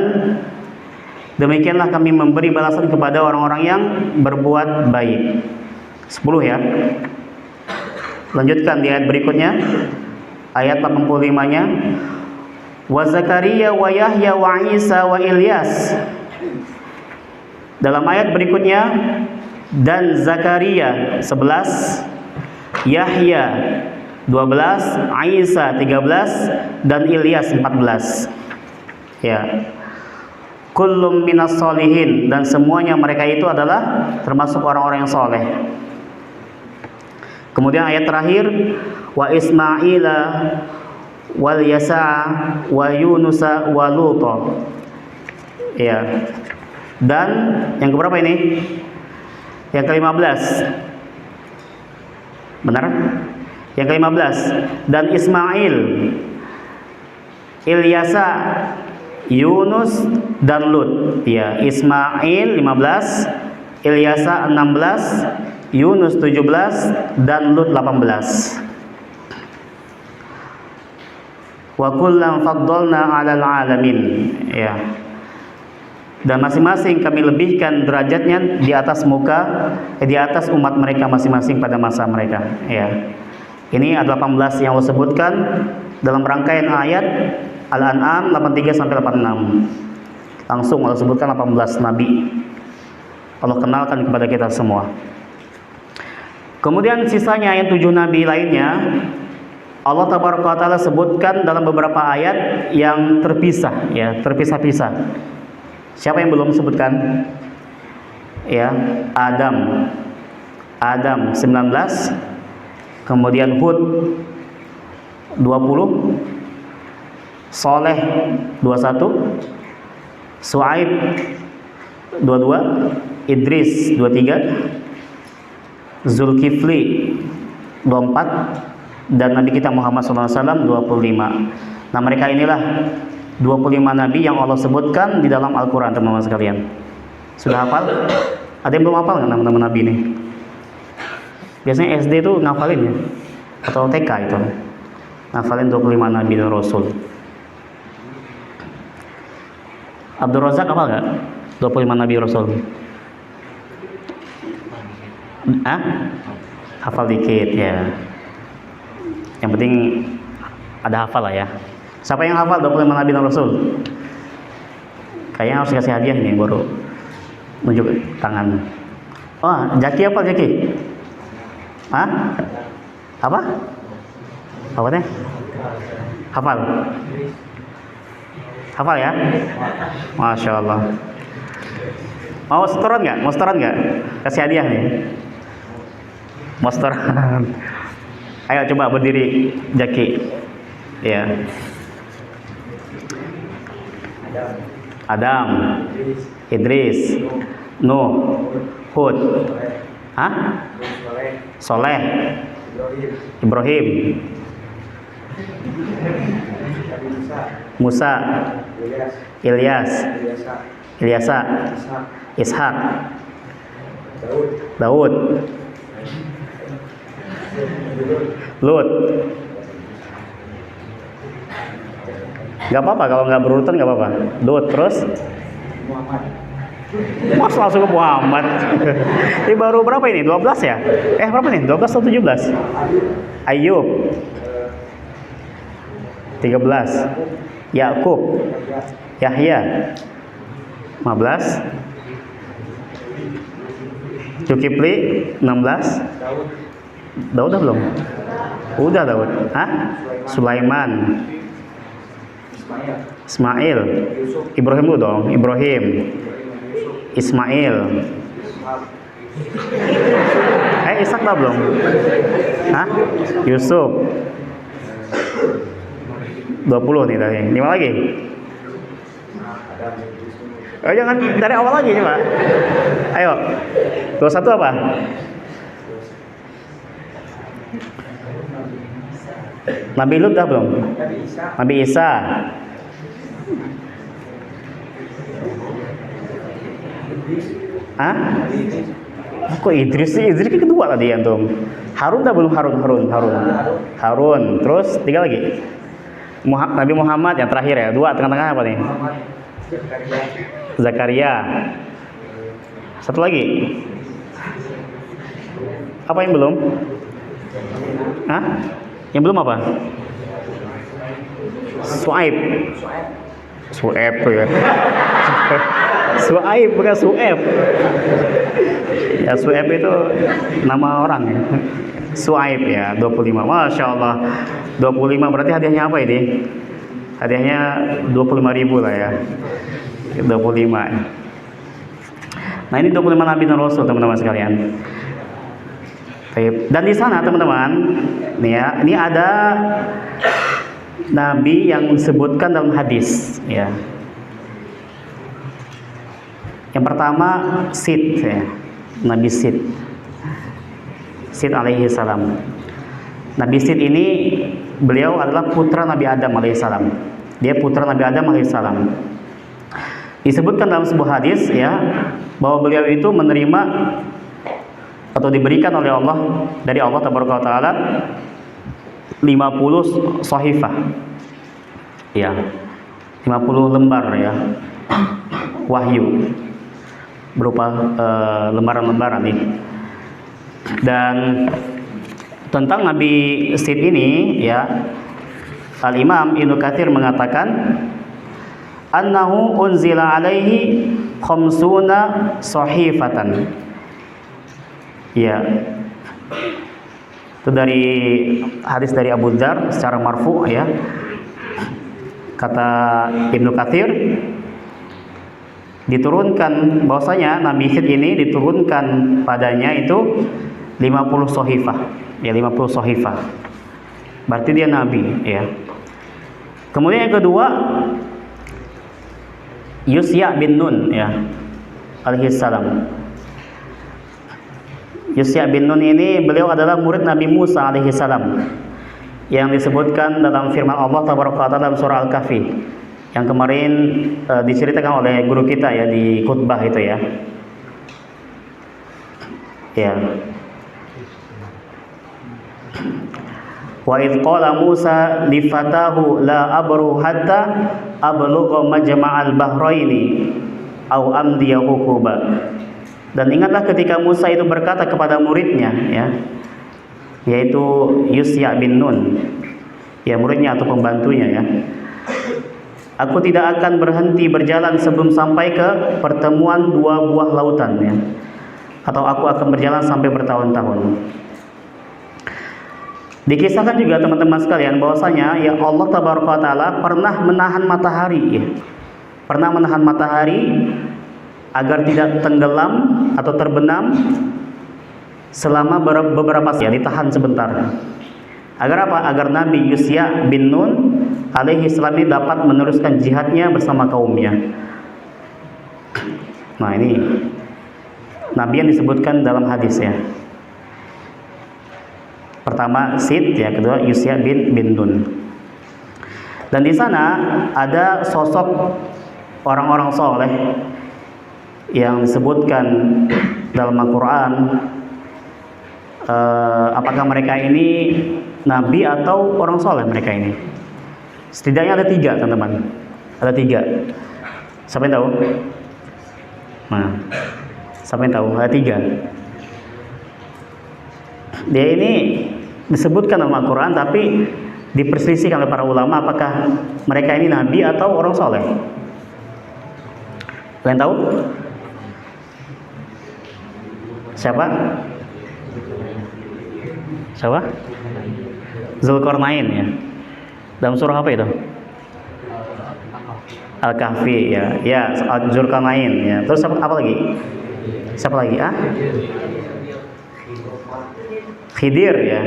demikianlah kami memberi balasan kepada orang-orang yang berbuat baik. 10 ya. Lanjutkan di ayat berikutnya. Ayat 85-nya. Wa Zakaria wa Yahya wa Isa wa Ilyas. Dalam ayat berikutnya, dan Zakaria 11, Yahya 12, Isa 13, dan Ilyas 14. Ya. Kullum minas solihin, dan semuanya mereka itu adalah termasuk orang-orang yang soleh. Kemudian ayat terakhir, wa Ismaila wal Yasa'a wa Yunusa wa Luta. Ya. Dan yang keberapa ini? Yang ke-15. Benar? Yang ke-15. Dan Ismail, Ilyasa, Yunus, dan Lut. Ya, Ismail 15, Ilyasa 16, Yunus 17, dan Lut 18. Wa kullan faddalna 'alal 'alamin. Ya. Dan masing-masing kami lebihkan derajatnya di atas di atas umat mereka masing-masing pada masa mereka, ya. Ini ada 18 yang Allah sebutkan dalam rangkaian ayat Al-An'am 83 sampai 86. Langsung Allah sebutkan 18 nabi. Allah kenalkan kepada kita semua. Kemudian sisanya yang 7 nabi lainnya Allah Tabaraka wa Ta'ala sebutkan dalam beberapa ayat yang terpisah, ya, terpisah-pisah. Siapa yang belum sebutkan? Ya, Adam 19, kemudian Hud 20, Saleh 21, Shu'aib 22, Idris 23, Zulkifli 24, dan Nabi kita Muhammad SAW 25. Nah, mereka inilah 25 nabi yang Allah sebutkan di dalam Al-Quran, teman-teman sekalian. Sudah hafal? Ada yang belum hafal nggak nama-nama nabi ini? Biasanya SD itu ngafalin ya, atau TK itu ngafalin 25 nabi dan rasul. Abdul Razak hafal nggak 25 nabi rasul? Hafal dikit ya. Yang penting ada hafal lah ya. Siapa yang hafal 25 nabi dan rasul? Kayaknya harus kasih hadiah nih, baru nunjuk tangan. Oh, Jaki apa Jaki? Apa? Apa teh? Hafal? Hafal ya? Masya Allah. Mau setoran nggak? Mau setoran nggak? Kasih hadiah nih. Mau setoran? Ayo coba berdiri Jaki. Ya. Adam, Idris, Nuh, Hud, Soleh, Ibrahim, Musa, Ilyas, Ilyasa, Ishak, Daud, Lut. Gak apa-apa kalau nggak berurutan, nggak apa-apa. Lut terus Mas langsung ke Muhammad. Ini baru berapa ini? 12 ya? Berapa nih? 12 atau 17? Ayub 13. Yakub, Yahya 15. Zulkifli 16. Daud udah belum? Udah Daud. Sulaiman, Ismail, Ibrahim dulu dong. Ibrahim, Ismail. Ishak dah belum? Yusuf 20 nih tadi. 5 lagi. Jangan dari awal lagi coba. Ayo. 21 apa? Nabi Lut dah belum? Nabi Isa. Kok Idris sih? Idris kan kedua tadi antum. Harun dah belum? Harun. Terus 3 lagi. Nabi Muhammad yang terakhir ya. 2 tengah-tengah apa nih? Zakaria. 1 lagi. Apa yang belum? Yang belum apa? Suaib tuh ya. Suaib bukan Sueb. Ya Sueb itu nama orang ya. Suaib ya 25. Masya Allah 25 berarti hadiahnya apa ini? Hadiahnya 25.000 lah ya. 25. Nah ini 25 Nabi dan Rasul teman-teman sekalian. Dan di sana teman-teman, nih ya, ini ada Nabi yang disebutkan dalam hadis, ya. Yang pertama Sid, ya. Nabi Sid alaihi salam. Nabi Sid ini beliau adalah putra Nabi Adam alaihi salam. Dia putra Nabi Adam alaihi salam. Disebutkan dalam sebuah hadis, ya, bahwa beliau itu menerima atau diberikan oleh Allah dari Allah Tabaraka wa Taala 50 sahifah, ya, 50 lembar ya wahyu berupa lembaran-lembaran nih. Dan tentang Nabi Sid ini ya, Al-Imam Ibnu Katsir mengatakan annahu unzila alaihi khamsuna sahifatan. Ya, itu dari hadis dari Abu Dzar secara marfu ya. Kata Ibnu Katsir, diturunkan bahwasanya Nabi Sid ini diturunkan padanya itu 50 sahifah, ya 50 sahifah. Berarti dia nabi ya. Kemudian yang kedua Yusya bin Nun ya alaihi salam. Yusya bin Nun ini beliau adalah murid Nabi Musa alaihi salam yang disebutkan dalam firman Allah Tabaraka wa Taala dalam surah Al-Kahfi. yang kemarin diceritakan oleh guru kita ya di khutbah itu ya. Ya. Wa idh qala Musa li fatahu la abru hatta ablugha majma'al bahraini au amdiya huquba. Dan ingatlah ketika Musa itu berkata kepada muridnya ya, yaitu Yusya bin Nun, ya muridnya atau pembantunya ya. Aku tidak akan berhenti berjalan sebelum sampai ke pertemuan dua buah lautan ya. Atau aku akan berjalan sampai bertahun-tahun. Dikisahkan juga teman-teman sekalian bahwasanya ya Allah Tabaraka Taala pernah menahan matahari ya. Pernah menahan matahari agar tidak tenggelam atau terbenam selama beberapa saat, ya, ditahan sebentar. Agar apa? Agar Nabi Yusya bin Nun alaihi salam ini dapat meneruskan jihadnya bersama kaumnya. Nah, ini Nabi yang disebutkan dalam hadis ya. Pertama Sid, ya kedua Yusya bin Nun. Dan di sana ada sosok orang-orang soleh yang disebutkan dalam Al-Quran. Apakah mereka ini nabi atau orang soleh mereka ini? Setidaknya ada 3 teman-teman. Ada 3. Siapa yang tahu? Nah, siapa yang tahu? Ada 3. Dia ini disebutkan dalam Al-Quran tapi diperselisihkan oleh para ulama apakah mereka ini nabi atau orang soleh. Kalian tahu? Siapa? Siapa? Zulkarnain ya. Dalam surah apa itu? Al-Kahfi ya. Ya, Zulkarnain ya. Terus apa lagi? Siapa lagi? Khidir ya.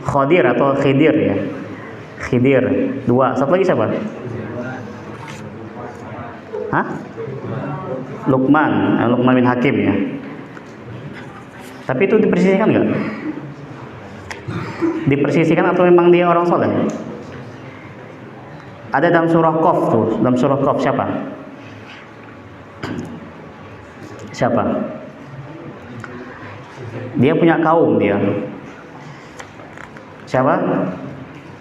Khadir atau Khidir ya. Khidir. 2. Satu lagi siapa? Luqman bin Hakim ya. Tapi itu dipersisihkan nggak? Dipersisihkan atau memang dia orang soleh? Ada dalam surah Qaf tuh. Dalam surah Qaf siapa? Siapa? Dia punya kaum dia. Siapa?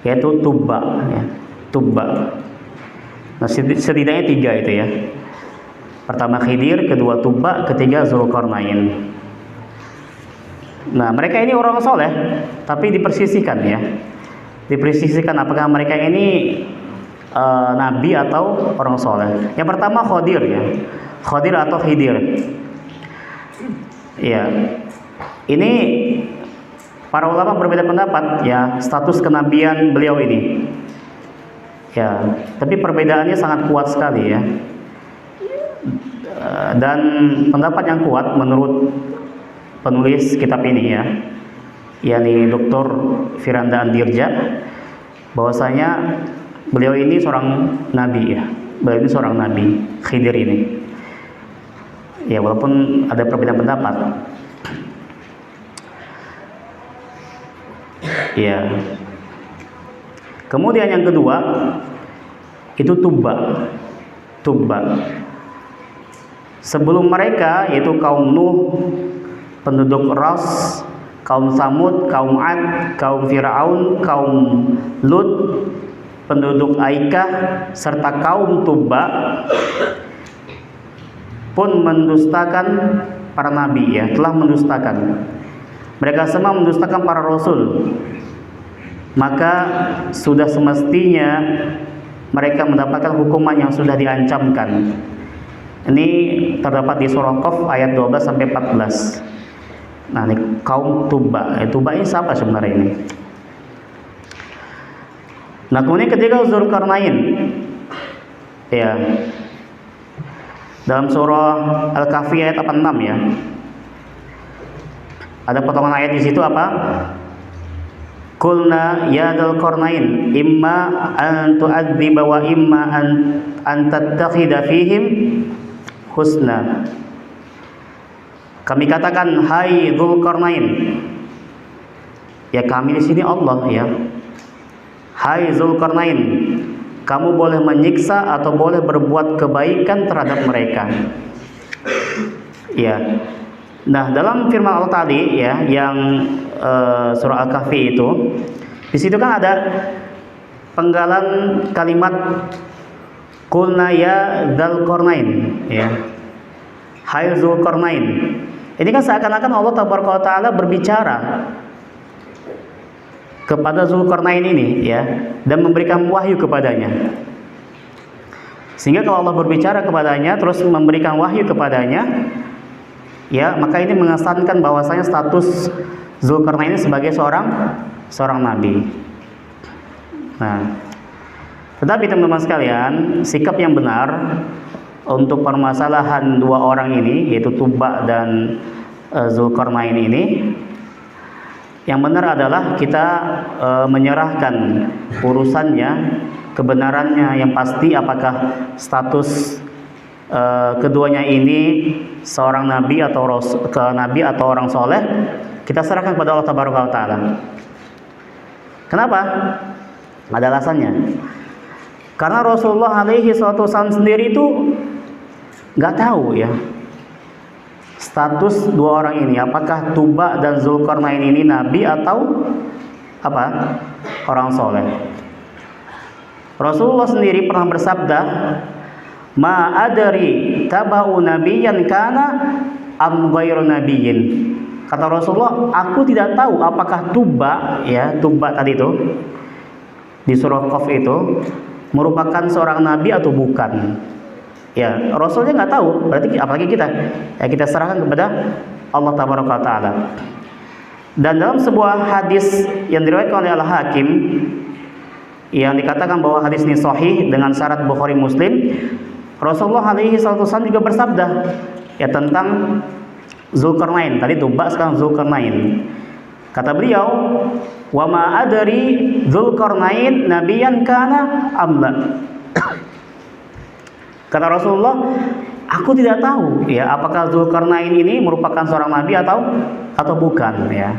Yaitu Tubba ya. Tubba. Nah, setidaknya 3 itu ya. Pertama Khidir, kedua Tubba, ketiga Zulkarnain. Nah, mereka ini orang soleh, tapi dipersisihkan ya. Dipersisihkan apakah mereka ini nabi atau orang soleh. Yang pertama Khadir ya. Khadir atau Khidir. Ya. Ini para ulama berbeda pendapat ya status kenabian beliau ini. Ya, tapi perbedaannya sangat kuat sekali ya. Dan pendapat yang kuat menurut penulis kitab ini ya, yakni Dr. Firanda Andirja, bahwasanya beliau ini seorang nabi ya. Beliau ini seorang nabi, Khidir ini. Ya, walaupun ada perbedaan pendapat. Ya. Kemudian yang kedua itu Tubba. Sebelum mereka yaitu kaum Nuh, penduduk Ras, kaum Samud, kaum Ad, kaum Fir'aun, kaum Lut, penduduk Aikah serta kaum Tubba pun mendustakan para nabi ya, telah mendustakan. Mereka semua mendustakan para rasul. Maka sudah semestinya mereka mendapatkan hukuman yang sudah diancamkan. Ini terdapat di surah Qaf ayat 12 sampai 14. Nah, ini kaum Tubba. Tubba ini siapa sebenarnya ini? Nah, kemudian ketika Zulkarnain ya. Dalam surah Al-Kahfi ayat 86 ya. Ada potongan ayat di situ apa? Qulna ya Dzulqarnain imma an tu'adziba wa imma an tattakhidha fihim husna. Kami katakan hai Dzulqarnain. Ya kami di sini Allah ya. Hai Dzulqarnain, kamu boleh menyiksa atau boleh berbuat kebaikan terhadap mereka. Ya. Nah, dalam firman Allah tadi ya, yang surah Al-Kahfi itu, di situ kan ada penggalan kalimat Qulna ya Dzulqarnain, ya. Hai Dzulqarnain. Ini kan seakan-akan Allah Tabaraka wa Taala berbicara kepada Dzulqarnain ini, ya, dan memberikan wahyu kepadanya. Sehingga kalau Allah berbicara kepadanya terus memberikan wahyu kepadanya, ya, maka ini mengesankan bahwasanya status Dzulqarnain sebagai seorang nabi. Nah, tetapi teman-teman sekalian, sikap yang benar untuk permasalahan dua orang ini, yaitu Tubba dan Dzulqarnain ini, yang benar adalah kita menyerahkan urusannya, kebenarannya yang pasti, apakah status keduanya ini seorang nabi atau nabi atau orang soleh, kita serahkan kepada Allah Tabaraka wa Taala. Kenapa? Ada alasannya. Karena Rasulullah alaihi wasallam sendiri itu nggak tahu ya status dua orang ini, apakah Tubba dan Dzulqarnain ini nabi atau apa, orang soleh. Rasulullah sendiri pernah bersabda, ma adri tabau nabiyyan kana am ghairu nabiyyin. Kata Rasulullah, aku tidak tahu apakah Tubba, ya, Tubba tadi itu di surah Qaf itu merupakan seorang nabi atau bukan. Ya, Rasulnya nggak tahu, berarti apalagi kita. Ya, kita serahkan kepada Allah Tabaraka wa Taala. Dan dalam sebuah hadis yang diriwayatkan oleh Al-Hakim, yang dikatakan bahwa hadis ini sahih dengan syarat Bukhari Muslim, Rasulullah alaihi wasallam juga bersabda ya tentang Dzulqarnain, tadi Tubba, sekarang Dzulqarnain. Kata beliau, wa ma adri Dzulqarnain nabiyyan kana amla. Kata Rasulullah, aku tidak tahu ya apakah Dzulqarnain ini merupakan seorang nabi atau bukan, ya.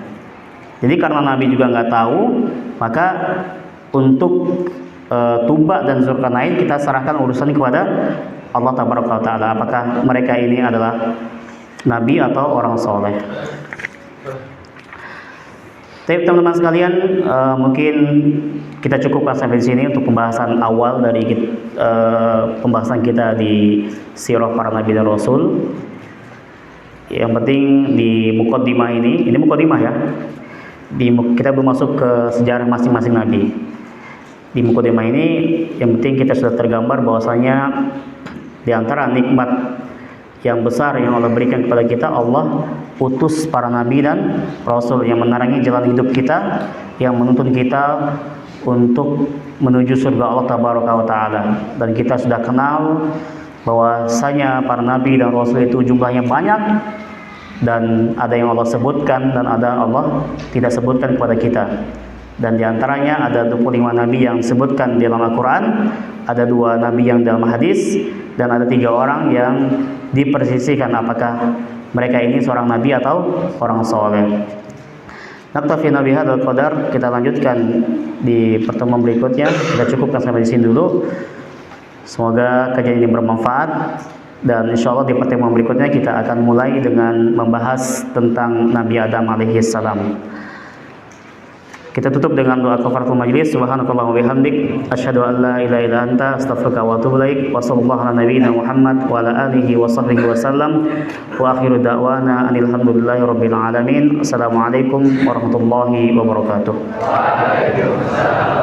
Jadi karena nabi juga nggak tahu, maka untuk Tubba dan Dzulqarnain kita serahkan urusan kepada Allah Tabaraka wa Taala, apakah mereka ini adalah nabi atau orang soleh. Teman-teman sekalian, mungkin kita cukupkan sampai di sini untuk pembahasan awal dari pembahasan kita di sirah para nabi dan rasul. Yang penting di muqaddimah ini muqaddimah ya. Kita belum masuk ke sejarah masing-masing nabi. Di muqaddimah ini yang penting kita sudah tergambar bahwasanya di antara nikmat yang besar yang Allah berikan kepada kita, Allah utus para nabi dan rasul yang menerangi jalan hidup kita, yang menuntun kita untuk menuju surga Allah Tabaraka wa Taala. Dan kita sudah kenal bahwasanya para nabi dan rasul itu jumlahnya banyak, dan ada yang Allah sebutkan dan ada Allah tidak sebutkan kepada kita. Dan diantaranya ada 25 nabi yang disebutkan di dalam Al-Quran, ada 2 nabi yang dalam hadis, dan ada 3 orang yang dipersisikan apakah mereka ini seorang nabi atau orang soleh. Naktafi nabi hadzal qadar, kita lanjutkan di pertemuan berikutnya. Kita cukupkan sampai di sini dulu. Semoga kajian ini bermanfaat, dan insya Allah di pertemuan berikutnya kita akan mulai dengan membahas tentang Nabi Adam alaihi salam. Kita tutup dengan doa kafaratul majlis. Subhanakallahumma bihamdik, asyhadu an la ilaha illa anta, astaghfiruka wa atubu ilaik. Wa sallallahu ala nabiyyina Muhammad wa ala alihi wa sahbihi wa sallam. Wa akhiru da'wana anil hamdulillahi rabbil alamin. Assalamualaikum warahmatullahi wabarakatuh. Waalaikumsalam.